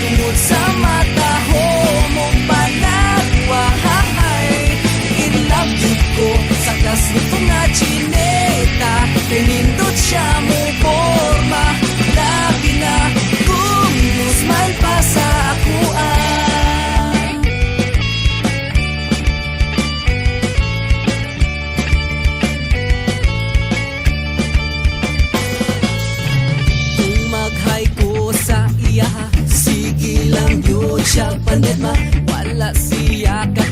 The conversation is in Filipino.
tungod sa mata ho mong panagwahay. In love yun ko sa klas nito nga chineta, pinindot siya mo forma, labi na kumusman pa sa akuan. Kung mag-hi ko sa iya, sige lang yun siya panit ma, wala siya ka